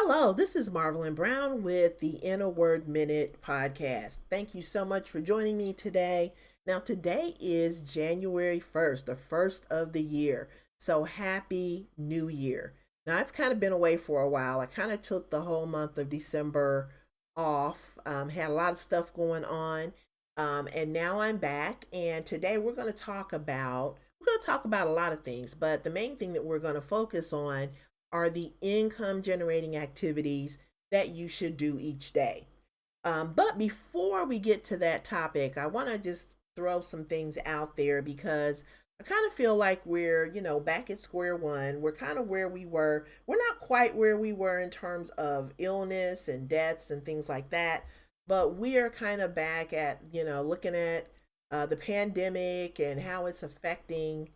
Hello, this is Marvelyn Brown with the Inner Word Minute podcast. Thank you so much for joining me today. Now, today is January 1st, the first of the year. So, happy new year. Now, I've kind of been away for a while. I kind of took the whole month of December off, had a lot of stuff going on, and now I'm back. And today we're going to talk about a lot of things, but the main thing that we're going to focus on are the income generating activities that you should do each day. But before we get to that topic, I want to just throw some things out there because I kind of feel like we're back at square one. We're kind of where we were. We're not quite where we were in terms of illness and deaths and things like that, but we are kind of back at looking at the pandemic and how it's affecting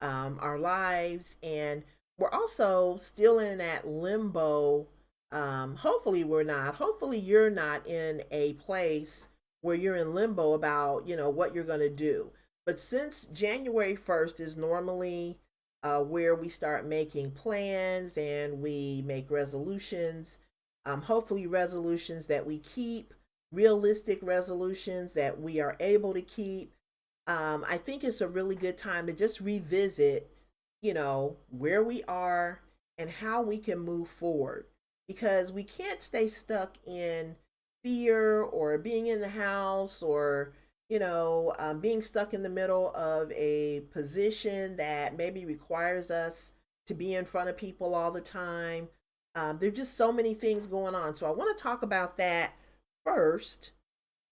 our lives. And we're also still in that limbo. Hopefully, we're not. Hopefully, you're not in a place where you're in limbo about what you're going to do. But since January 1st is normally where we start making plans and we make resolutions, hopefully, resolutions that we keep, realistic resolutions that we are able to keep. I think it's a really good time to just revisit where we are and how we can move forward because we can't stay stuck in fear or being in the house or being stuck in the middle of a position that maybe requires us to be in front of people all the time. There's just so many things going on. So I want to talk about that first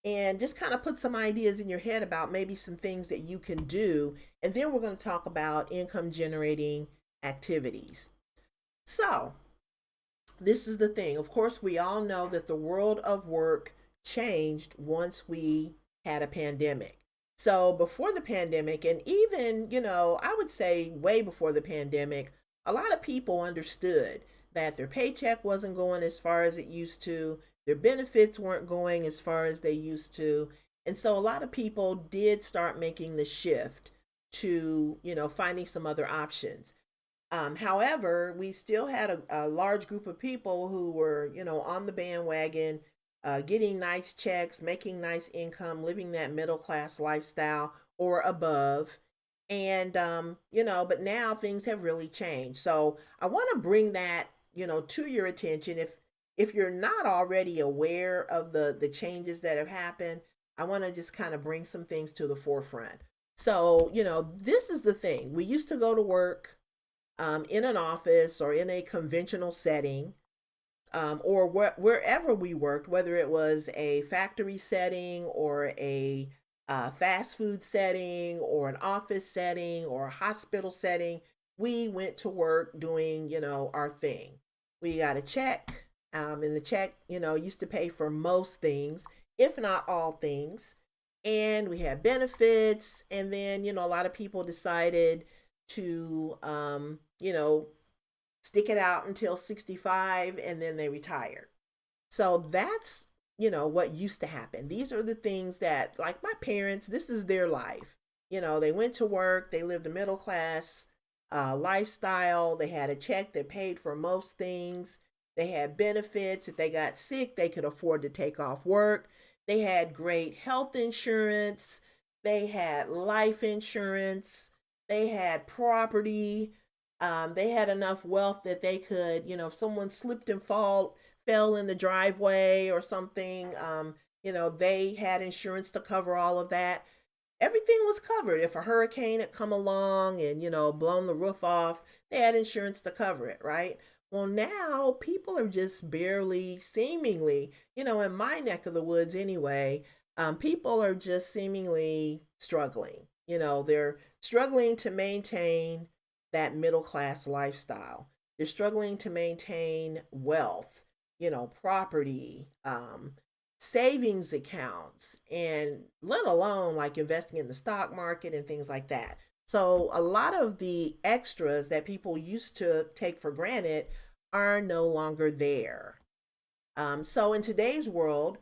and just kind of put some ideas in your head about maybe some things that you can do. And then we're going to talk about income generating activities. So, this is the thing. Of course, we all know that the world of work changed once we had a pandemic. So, before the pandemic, and even I would say way before the pandemic, a lot of people understood that their paycheck wasn't going as far as it used to, their benefits weren't going as far as they used to. And so a lot of people did start making the shift to finding some other options. However, we still had a large group of people who were on the bandwagon, getting nice checks, making nice income, living that middle class lifestyle or above. And but now things have really changed. So I want to bring that to your attention. If you're not already aware of the changes that have happened, I want to just kind of bring some things to the forefront. So this is the thing. We used to go to work in an office or in a conventional setting, or wherever we worked, whether it was a factory setting or a fast food setting or an office setting or a hospital setting. We went to work doing our thing. We got a check, and the check used to pay for most things, if not all things. And we had benefits, and then a lot of people decided to stick it out until 65 and then they retired. So that's what used to happen. These are the things that, like my parents, this is their life. They went to work, they lived a middle class lifestyle, they had a check that paid for most things, they had benefits. If they got sick, they could afford to take off work. They had great health insurance, they had life insurance, they had property. They had enough wealth that they could if someone slipped and fell in the driveway or something, they had insurance to cover all of that. Everything was covered. If a hurricane had come along and blown the roof off, they had insurance to cover it, right? Well, now people are just barely, seemingly, in my neck of the woods anyway, people are just seemingly struggling. They're struggling to maintain that middle class lifestyle. They're struggling to maintain wealth, property, savings accounts, and let alone like investing in the stock market and things like that. So a lot of the extras that people used to take for granted are no longer there. So in today's world,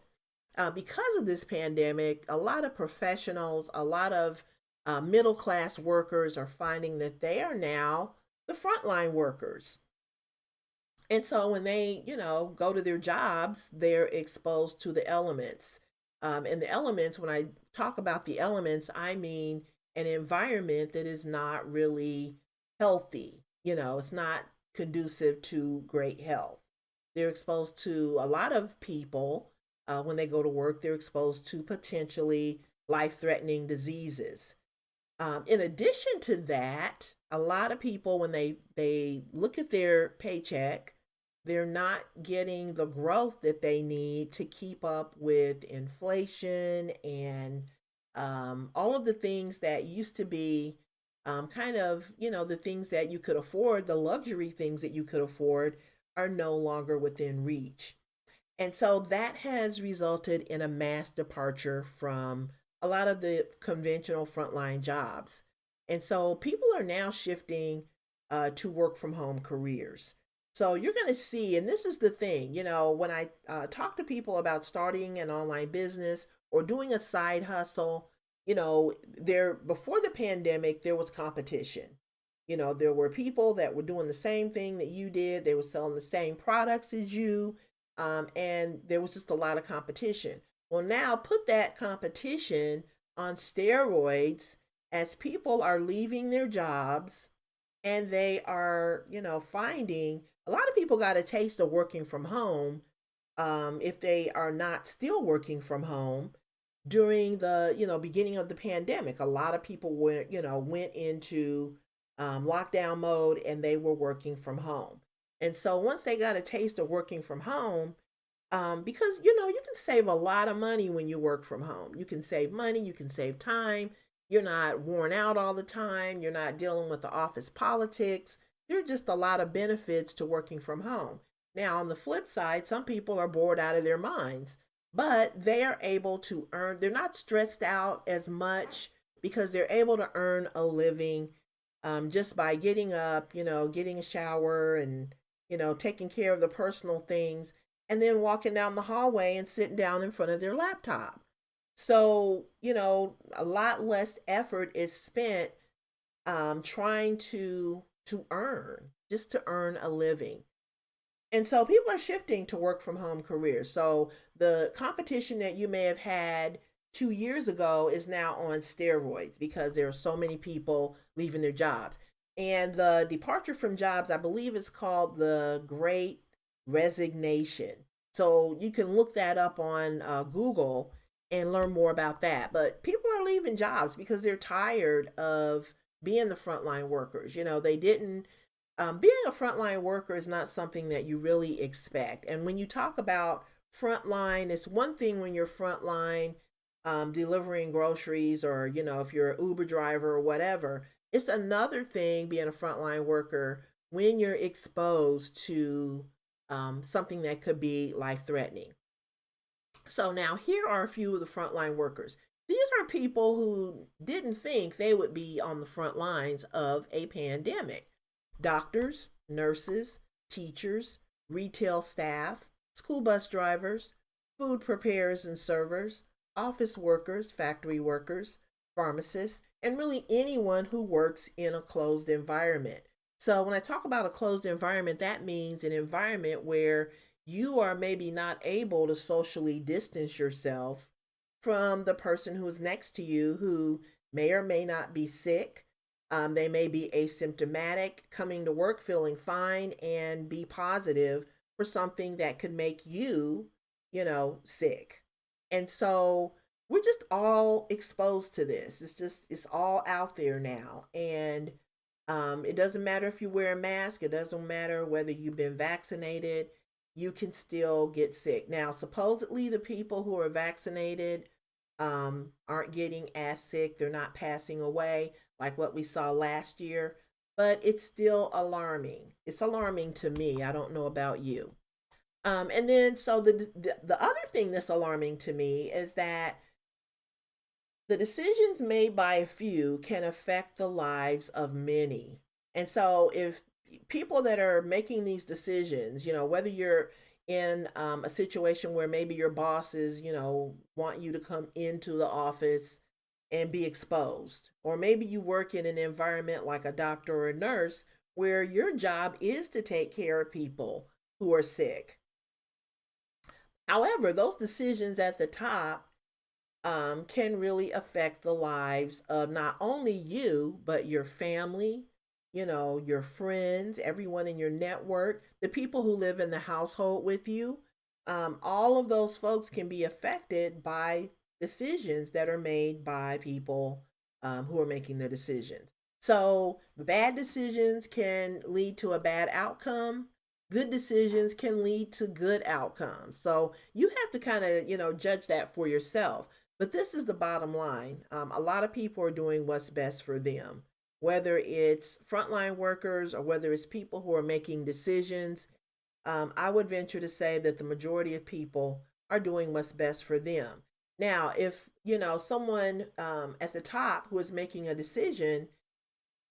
because of this pandemic, a lot of professionals, a lot of middle class workers are finding that they are now the frontline workers. And so when they, go to their jobs, they're exposed to the elements. And the elements, when I talk about the elements, I mean an environment that is not really healthy. It's not conducive to great health. They're exposed to a lot of people when they go to work, they're exposed to potentially life threatening diseases. In addition to that, a lot of people, when they look at their paycheck, they're not getting the growth that they need to keep up with inflation and all of the things that used to be kind of, the things that you could afford, the luxury things that you could afford are no longer within reach. And so that has resulted in a mass departure from a lot of the conventional frontline jobs. And so people are now shifting to work from home careers. So you're going to see, and this is the thing, when I talk to people about starting an online business or doing a side hustle, there before the pandemic, there was competition. There were people that were doing the same thing that you did. They were selling the same products as you, and there was just a lot of competition. Well, now put that competition on steroids as people are leaving their jobs and they are, finding a lot of people got a taste of working from home if they are not still working from home during the beginning of the pandemic. A lot of people went into lockdown mode and they were working from home. And so once they got a taste of working from home, because you can save a lot of money when you work from home. You can save money, you can save time. You're not worn out all the time. You're not dealing with the office politics. There are just a lot of benefits to working from home. Now, on the flip side, some people are bored out of their minds, but they are able to earn, they're not stressed out as much because they're able to earn a living just by getting up, getting a shower and, taking care of the personal things and then walking down the hallway and sitting down in front of their laptop. So, a lot less effort is spent trying to earn, just to earn a living. And so people are shifting to work from home careers. So the competition that you may have had 2 years ago is now on steroids because there are so many people leaving their jobs. And the departure from jobs, I believe, is called the Great Resignation. So you can look that up on Google and learn more about that. But people are leaving jobs because they're tired of being the frontline workers. They didn't being a frontline worker is not something that you really expect. And when you talk about frontline, it's one thing when you're frontline delivering groceries or, if you're an Uber driver or whatever. It's another thing being a frontline worker when you're exposed to something that could be life threatening. So now here are a few of the frontline workers. These are people who didn't think they would be on the front lines of a pandemic: doctors, nurses, teachers, retail staff, school bus drivers, food preparers and servers, office workers, factory workers, pharmacists, and really anyone who works in a closed environment. So, when I talk about a closed environment, that means an environment where you are maybe not able to socially distance yourself from the person who's next to you who may or may not be sick. They may be asymptomatic, coming to work feeling fine, and be positive for something that could make you, sick. And so we're just all exposed to this. It's all out there now. And it doesn't matter if you wear a mask, it doesn't matter whether you've been vaccinated, you can still get sick. Now, supposedly, the people who are vaccinated aren't getting as sick, they're not passing away like what we saw last year, but it's still alarming. It's alarming to me. I don't know about you. And then, so the other thing that's alarming to me is that the decisions made by a few can affect the lives of many. And so, if people that are making these decisions, whether you're in a situation where maybe your bosses, want you to come into the office and be exposed, or maybe you work in an environment like a doctor or a nurse where your job is to take care of people who are sick. However, those decisions at the top can really affect the lives of not only you, but your family, your friends, everyone in your network, the people who live in the household with you. All of those folks can be affected by decisions that are made by people who are making the decisions. So, bad decisions can lead to a bad outcome. Good decisions can lead to good outcomes. So, you have to kind of, judge that for yourself. But this is the bottom line. A lot of people are doing what's best for them, whether it's frontline workers or whether it's people who are making decisions. I would venture to say that the majority of people are doing what's best for them. Now, if someone at the top who is making a decision,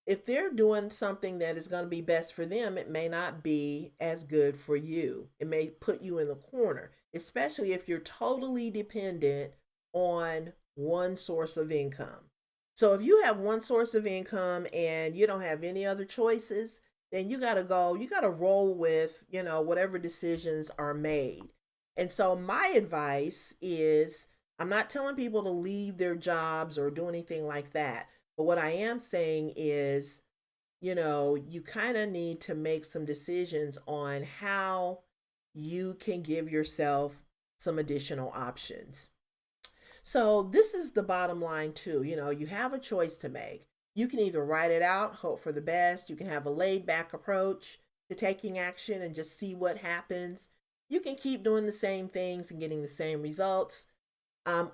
if they're doing something that is going to be best for them, it may not be as good for you. It may put you in the corner, especially if you're totally dependent on one source of income. So if you have one source of income and you don't have any other choices, then you got to roll with, whatever decisions are made. And so my advice is, I'm not telling people to leave their jobs or do anything like that. But what I am saying is, you kind of need to make some decisions on how you can give yourself some additional options. So, this is the bottom line, too. You have a choice to make. You can either write it out, hope for the best. You can have a laid back approach to taking action and just see what happens. You can keep doing the same things and getting the same results.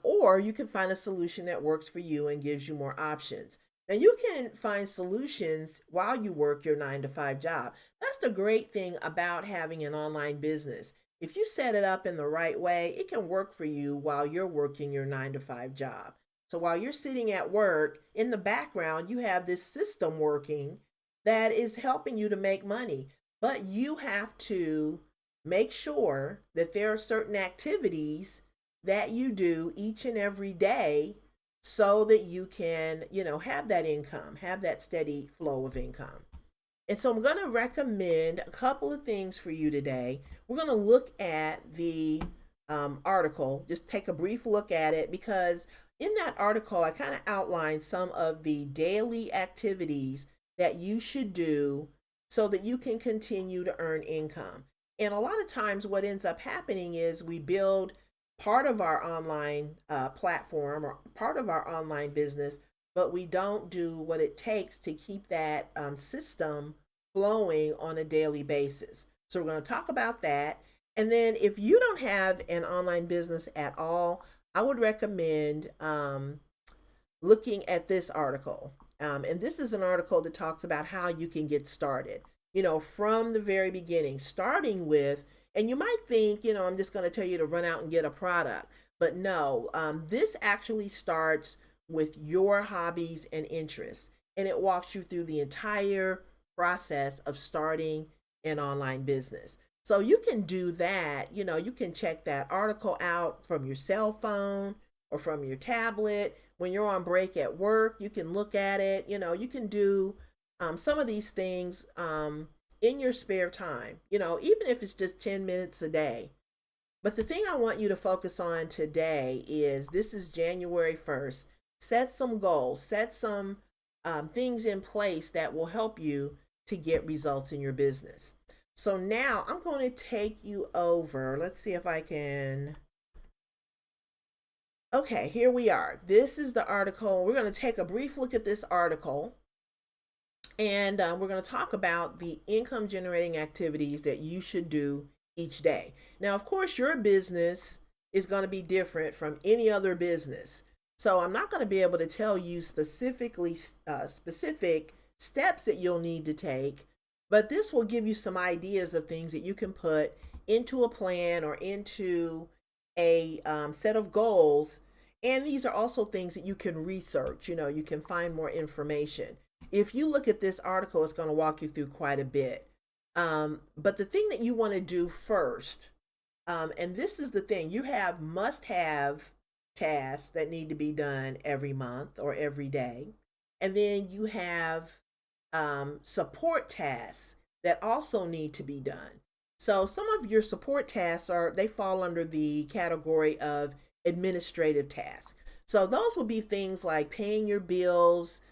Or you can find a solution that works for you and gives you more options. Now, you can find solutions while you work your 9 to 5 job. That's the great thing about having an online business. If you set it up in the right way, it can work for you while you're working your 9 to 5 job. So while you're sitting at work, in the background, you have this system working that is helping you to make money. But you have to make sure that there are certain activities that you do each and every day so that you can, have that income, have that steady flow of income. And so I'm going to recommend a couple of things for you today. We're going to look at the article, just take a brief look at it, because in that article, I kind of outlined some of the daily activities that you should do so that you can continue to earn income. And a lot of times, what ends up happening is we build part of our online platform or part of our online business, but we don't do what it takes to keep that system flowing on a daily basis. So we're going to talk about that. And then if you don't have an online business at all, I would recommend looking at this article. And this is an article that talks about how you can get started, from the very beginning, starting with, and you might think, I'm just going to tell you to run out and get a product. But no, this actually starts with your hobbies and interests. And it walks you through the entire process of starting an online business. So you can do that. You can check that article out from your cell phone or from your tablet. When you're on break at work, you can look at it. You can do some of these things in your spare time, even if it's just 10 minutes a day. But the thing I want you to focus on today is, this is January 1st. Set some goals, set some things in place that will help you to get results in your business. So now I'm going to take you over. Let's see if I can. Okay, here we are. This is the article. We're going to take a brief look at this article. And we're going to talk about the income generating activities that you should do each day. Now, of course, your business is going to be different from any other business. So I'm not going to be able to tell you specific steps that you'll need to take, but this will give you some ideas of things that you can put into a plan or into a set of goals. And these are also things that you can research. You can find more information. If you look at this article, it's going to walk you through quite a bit. But the thing that you want to do first, and this is the thing, you have must-have tasks that need to be done every month or every day. And then you have support tasks that also need to be done. So some of your support tasks they fall under the category of administrative tasks. So those will be things like paying your bills,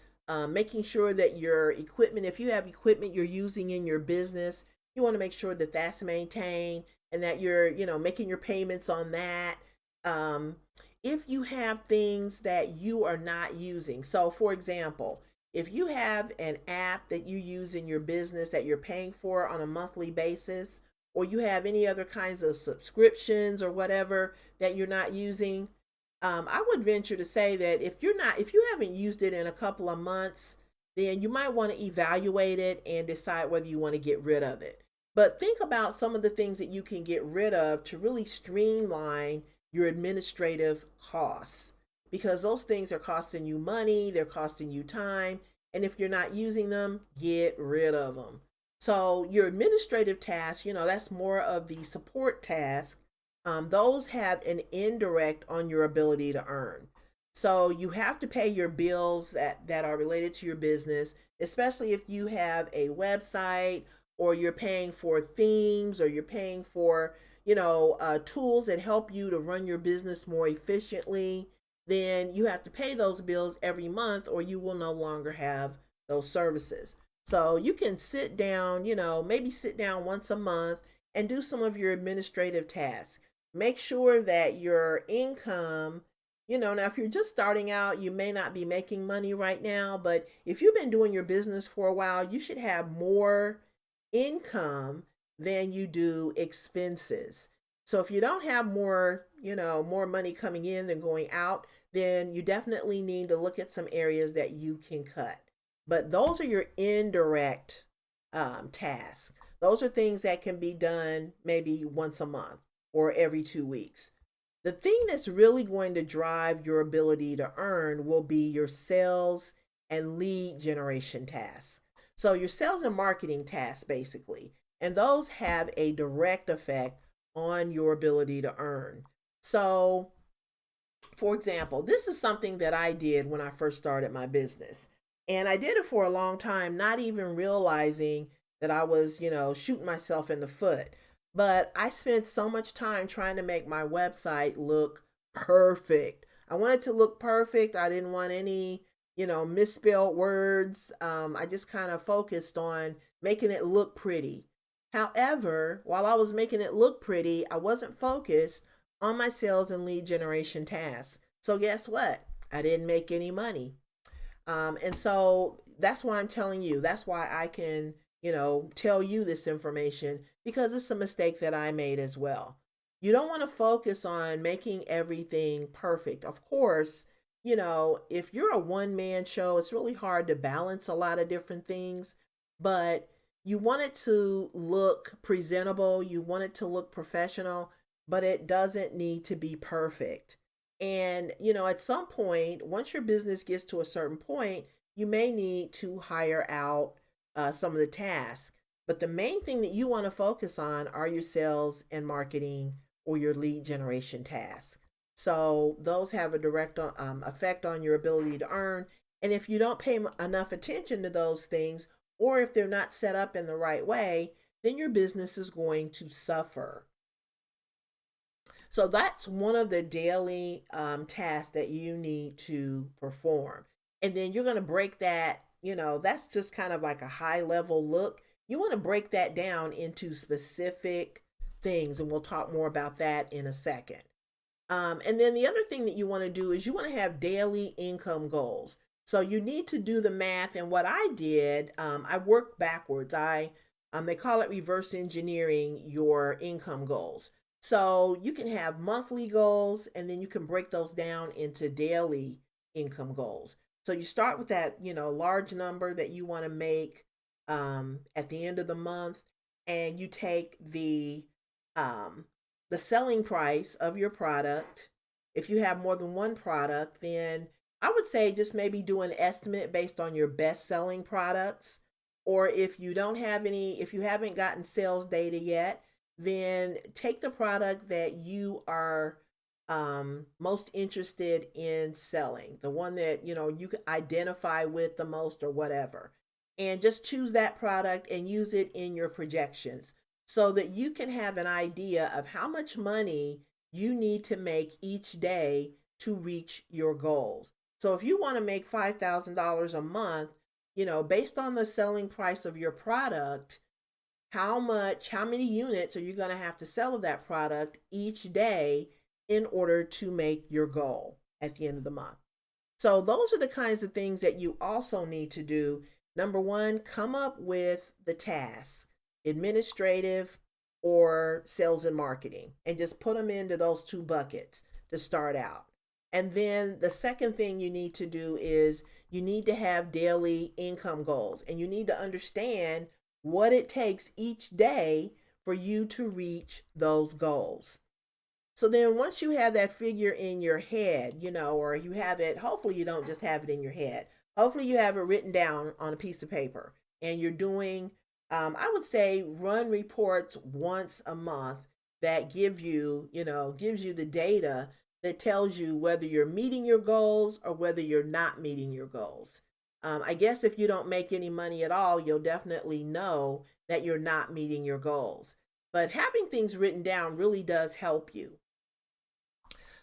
making sure that your equipment, if you have equipment you're using in your business, you want to make sure that that's maintained and that you're, making your payments on that. Um, if you have things that you are not using, so for example, if you have an app that you use in your business that you're paying for on a monthly basis, or you have any other kinds of subscriptions or whatever that you're not using, I would venture to say that if you haven't used it in a couple of months, then you might want to evaluate it and decide whether you want to get rid of it. But think about some of the things that you can get rid of to really streamline your administrative costs, because those things are costing you money, they're costing you time, and if you're not using them, get rid of them. So your administrative tasks, that's more of the support task. Those have an indirect on your ability to earn. So you have to pay your bills that are related to your business, especially if you have a website, or you're paying for themes, or you're paying for, tools that help you to run your business more efficiently. Then you have to pay those bills every month, or you will no longer have those services. So you can sit down, maybe sit down once a month and do some of your administrative tasks. Make sure that your income, now if you're just starting out, you may not be making money right now, but if you've been doing your business for a while, you should have more income than you do expenses. So if you don't have more money coming in than going out, then you definitely need to look at some areas that you can cut. But those are your indirect tasks. Those are things that can be done maybe once a month or every 2 weeks. The thing that's really going to drive your ability to earn will be your sales and lead generation tasks. So, your sales and marketing tasks, basically, and those have a direct effect on your ability to earn. So, for example, this is something that I did when I first started my business. And I did it for a long time, not even realizing that I was, shooting myself in the foot. But I spent so much time trying to make my website look perfect. I wanted to look perfect. I didn't want any, misspelled words. I just kind of focused on making it look pretty. However, while I was making it look pretty, I wasn't focused on my sales and lead generation tasks. So guess what? I didn't make any money. And so that's why I'm telling you. That's why I can, tell you this information, because it's a mistake that I made as well. You don't want to focus on making everything perfect. Of course, if you're a one man show, it's really hard to balance a lot of different things, but you want it to look presentable, you want it to look professional, but it doesn't need to be perfect. And, at some point, once your business gets to a certain point, you may need to hire out some of the tasks. But the main thing that you want to focus on are your sales and marketing or your lead generation tasks. So those have a direct effect on your ability to earn. And if you don't pay enough attention to those things, or if they're not set up in the right way, then your business is going to suffer. So that's one of the daily tasks that you need to perform. And then you're going to break that, that's just kind of like a high level look. You want to break that down into specific things, and we'll talk more about that in a second. And then the other thing that you want to do is you want to have daily income goals. So you need to do the math. And what I did, I worked backwards. They call it reverse engineering your income goals. So you can have monthly goals, and then you can break those down into daily income goals. So you start with that, large number that you want to make at the end of the month, and you take um, the selling price of your product. If you have more than one product, then I would say just maybe do an estimate based on your best selling products. Or if you don't have any, if you haven't gotten sales data yet, then take the product that you are most interested in selling, the one that you can identify with the most or whatever, and just choose that product and use it in your projections. so that you can have an idea of how much money you need to make each day to reach your goals. So if you want to make $5,000 a month, based on the selling price of your product, how many units are you going to have to sell of that product each day in order to make your goal at the end of the month? So those are the kinds of things that you also need to do. Number one, come up with the tasks, administrative or sales and marketing, and just put them into those two buckets to start out. And then the second thing you need to do is you need to have daily income goals, and you need to understand what it takes each day for you to reach those goals. So then once you have that figure in your head, or you have it, hopefully you don't just have it in your head. Hopefully you have it written down on a piece of paper and you're doing, I would say run reports once a month that gives you the data that tells you whether you're meeting your goals or whether you're not meeting your goals. I guess if you don't make any money at all, you'll definitely know that you're not meeting your goals. But having things written down really does help you.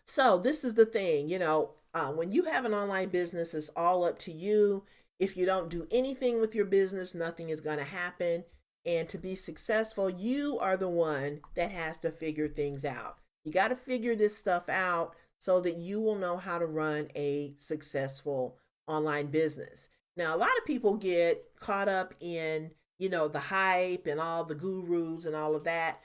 So this is the thing, when you have an online business, it's all up to you. If you don't do anything with your business, nothing is going to happen. And to be successful, you are the one that has to figure things out. You got to figure this stuff out so that you will know how to run a successful online business. Now, a lot of people get caught up in, the hype and all the gurus and all of that.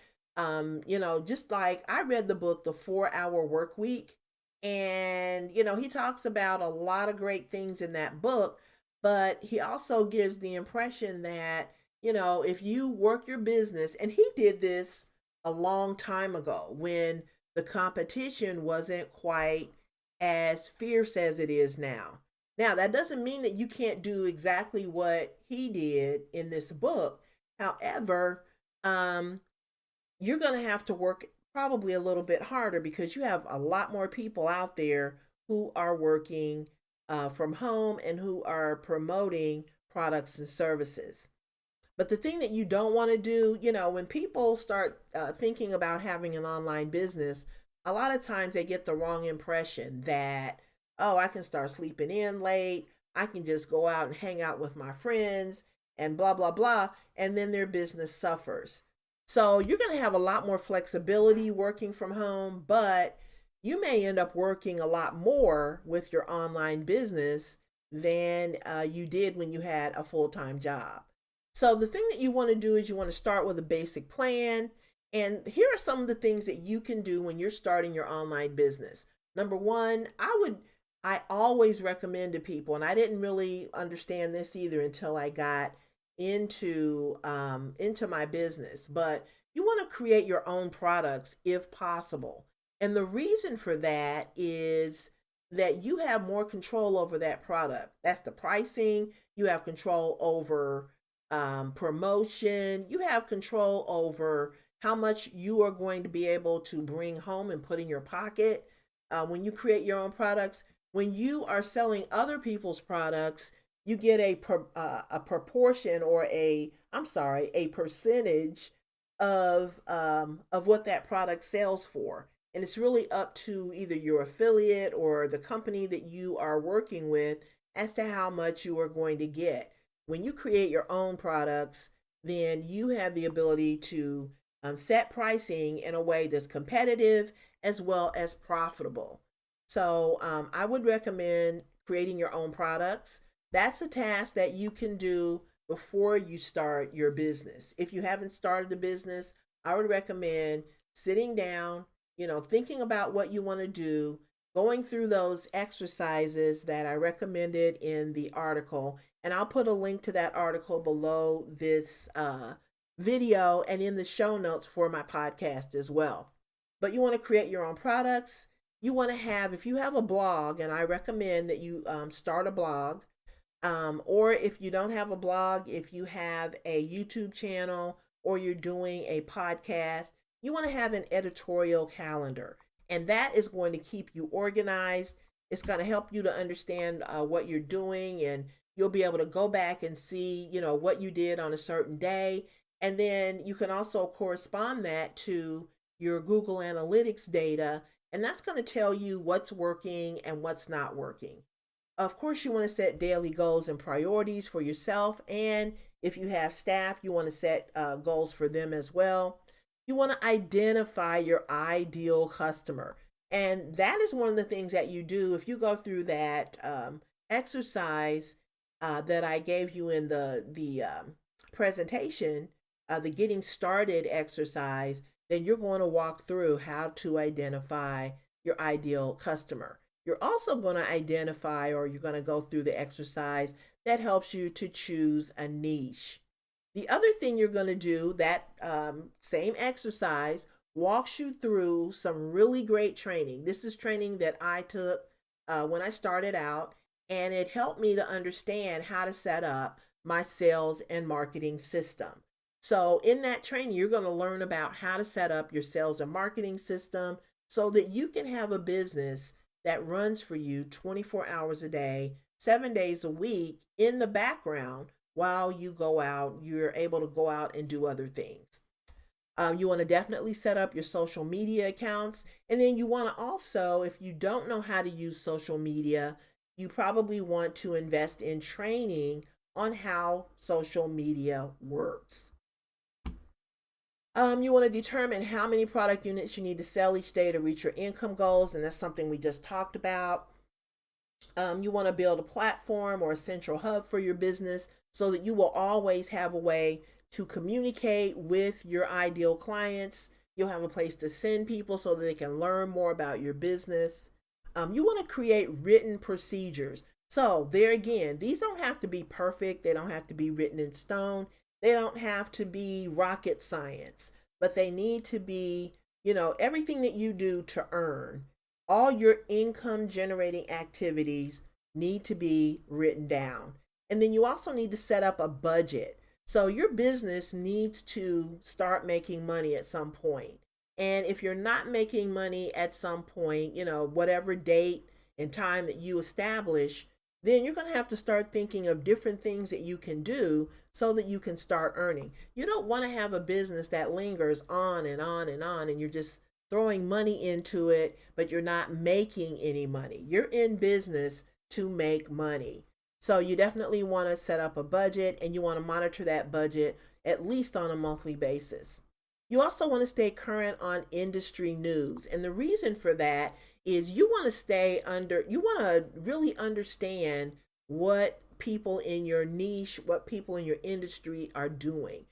Just like I read the book, The 4 Hour Work Week, and, he talks about a lot of great things in that book, but he also gives the impression that, if you work your business, and he did this a long time ago when the competition wasn't quite as fierce as it is now. Now, that doesn't mean that you can't do exactly what he did in this book. However, you're going to have to work probably a little bit harder because you have a lot more people out there who are working from home and who are promoting products and services. But the thing that you don't want to do, when people start thinking about having an online business, a lot of times they get the wrong impression that, oh, I can start sleeping in late. I can just go out and hang out with my friends and blah, blah, blah. And then their business suffers. So you're going to have a lot more flexibility working from home, but you may end up working a lot more with your online business than you did when you had a full-time job. So the thing that you want to do is you want to start with a basic plan. And here are some of the things that you can do when you're starting your online business. Number one, I always recommend to people, and I didn't really understand this either until I got into my business, but you want to create your own products if possible. And the reason for that is that you have more control over that product. That's the pricing. You have control over promotion. You have control over how much you are going to be able to bring home and put in your pocket when you create your own products. When you are selling other people's products, you get a proportion or a percentage of what that product sells for, and it's really up to either your affiliate or the company that you are working with as to how much you are going to get. When you create your own products, then you have the ability to set pricing in a way that's competitive as well as profitable. So I would recommend creating your own products. That's a task that you can do before you start your business. If you haven't started the business, I would recommend sitting down, thinking about what you want to do, going through those exercises that I recommended in the article. And I'll put a link to that article below this video and in the show notes for my podcast as well. But you want to create your own products. You want to have, if you have a blog, and I recommend that you start a blog. Or if you don't have a blog, if you have a YouTube channel or you're doing a podcast, you want to have an editorial calendar. And that is going to keep you organized. It's going to help you to understand what you're doing, and you'll be able to go back and see, what you did on a certain day. And then you can also correspond that to your Google Analytics data, and that's going to tell you what's working and what's not working. Of course, you want to set daily goals and priorities for yourself. And if you have staff, you want to set goals for them as well. You want to identify your ideal customer. And that is one of the things that you do if you go through that exercise that I gave you in the presentation, the getting started exercise. Then you're going to walk through how to identify your ideal customer. You're also going to identify, or you're going to go through the exercise that helps you to choose a niche. The other thing you're going to do, that same exercise walks you through some really great training. This is training that I took when I started out, and it helped me to understand how to set up my sales and marketing system. So, in that training, you're going to learn about how to set up your sales and marketing system so that you can have a business that runs for you 24 hours a day, 7 days a week in the background while you go out, you're able to go out and do other things. You want to definitely set up your social media accounts. And then you want to also, if you don't know how to use social media, you probably want to invest in training on how social media works. You want to determine how many product units you need to sell each day to reach your income goals, and that's something we just talked about. You want to build a platform or a central hub for your business so that you will always have a way to communicate with your ideal clients. You'll have a place to send people so that they can learn more about your business. You want to create written procedures. So, there again, these don't have to be perfect, they don't have to be written in stone, they don't have to be rocket science, but they need to be, everything that you do to earn, all your income generating activities need to be written down. And then you also need to set up a budget. So your business needs to start making money at some point. And if you're not making money at some point, whatever date and time that you establish, then you're going to have to start thinking of different things that you can do so that you can start earning. You don't want to have a business that lingers on and on and on, and you're just throwing money into it, but you're not making any money. You're in business to make money. So you definitely want to set up a budget, and you want to monitor that budget at least on a monthly basis. You also want to stay current on industry news. And the reason for that is you want to you want to really understand what people in your niche, what people in your industry are doing.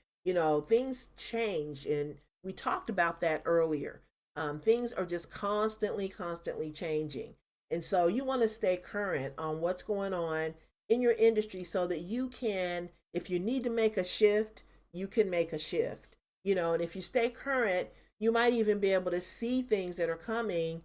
Things change, and we talked about that earlier. Things are just constantly changing. And so you want to stay current on what's going on in your industry so that you can, if you need to make a shift, you can make a shift. And if you stay current, you might even be able to see things that are coming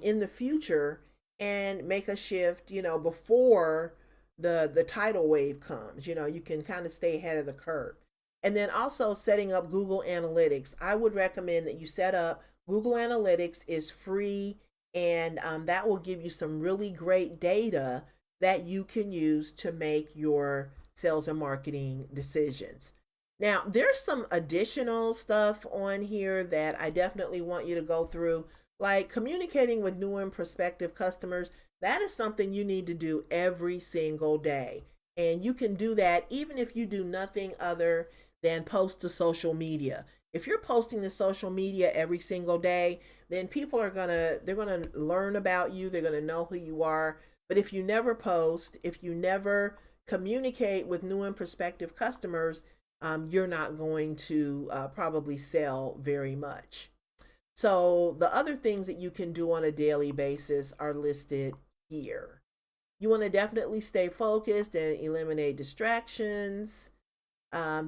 in the future and make a shift, before the tidal wave comes. You can kind of stay ahead of the curve. And then also setting up Google Analytics. I would recommend that you set up Google Analytics. Is free, and that will give you some really great data that you can use to make your sales and marketing decisions. Now, there's some additional stuff on here that I definitely want you to go through, like communicating with new and prospective customers. That is something you need to do every single day. And you can do that even if you do nothing other than post to social media. If you're posting to social media every single day, then people are they're gonna learn about you, they're gonna know who you are. But if you never post, if you never communicate with new and prospective customers, you're not going to probably sell very much. So the other things that you can do on a daily basis are listed here. You want to definitely stay focused and eliminate distractions.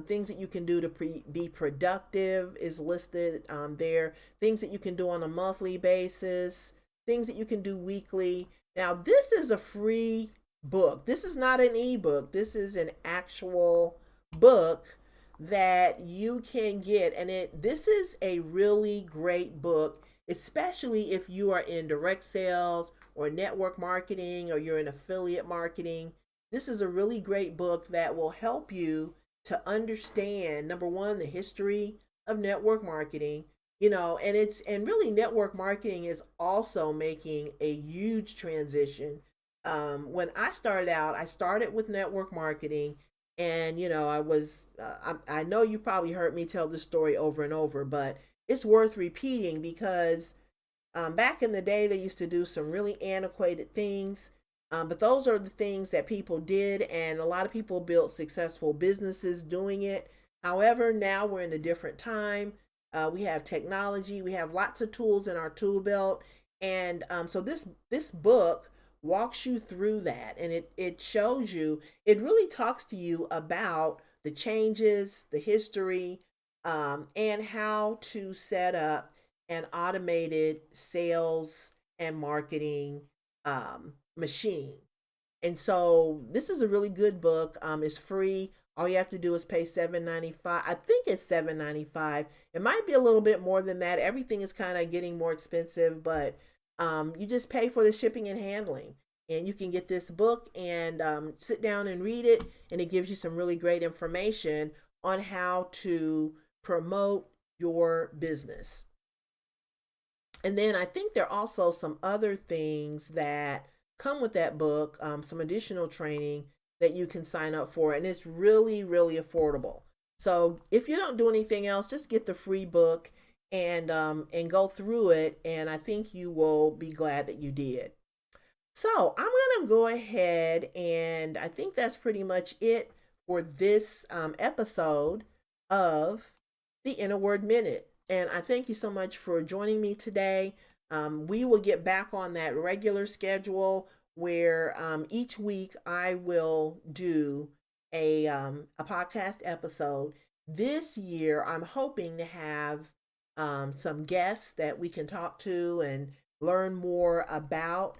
Things that you can do to be productive is listed there. Things that you can do on a monthly basis. Things that you can do weekly. Now, this is a free book. This is not an ebook. This is an actual book that you can get. And this is a really great book, especially if you are in direct sales or network marketing or you're in affiliate marketing. This is a really great book that will help you to understand, number one, the history of network marketing, and really network marketing is also making a huge transition. When I started out, I started with network marketing, and I know you probably heard me tell this story over and over, but it's worth repeating because back in the day, they used to do some really antiquated things, but those are the things that people did, and a lot of people built successful businesses doing it. However, now we're in a different time. We have technology, we have lots of tools in our tool belt, and so this book walks you through that, and it shows you. It really talks to you about the changes, the history, and how to set up an automated sales and marketing machine. And so this is a really good book. It's free. All you have to do is pay $7.95. I think it's $7.95. It might be a little bit more than that. Everything is kind of getting more expensive, but you just pay for the shipping and handling. And you can get this book and sit down and read it. And it gives you some really great information on how to promote your business. And then I think there are also some other things that come with that book, some additional training that you can sign up for, and it's really, really affordable. So if you don't do anything else, just get the free book and go through it, and I think you will be glad that you did. So I'm gonna go ahead, and I think that's pretty much it for this episode of the Inner Word Minute. And I thank you so much for joining me today. We will get back on that regular schedule where each week I will do a podcast episode. This year, I'm hoping to have some guests that we can talk to and learn more about.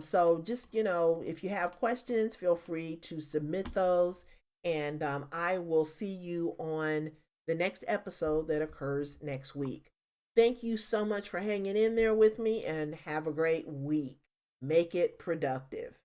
So just, if you have questions, feel free to submit those. And I will see you on the next episode that occurs next week. Thank you so much for hanging in there with me, and have a great week. Make it productive.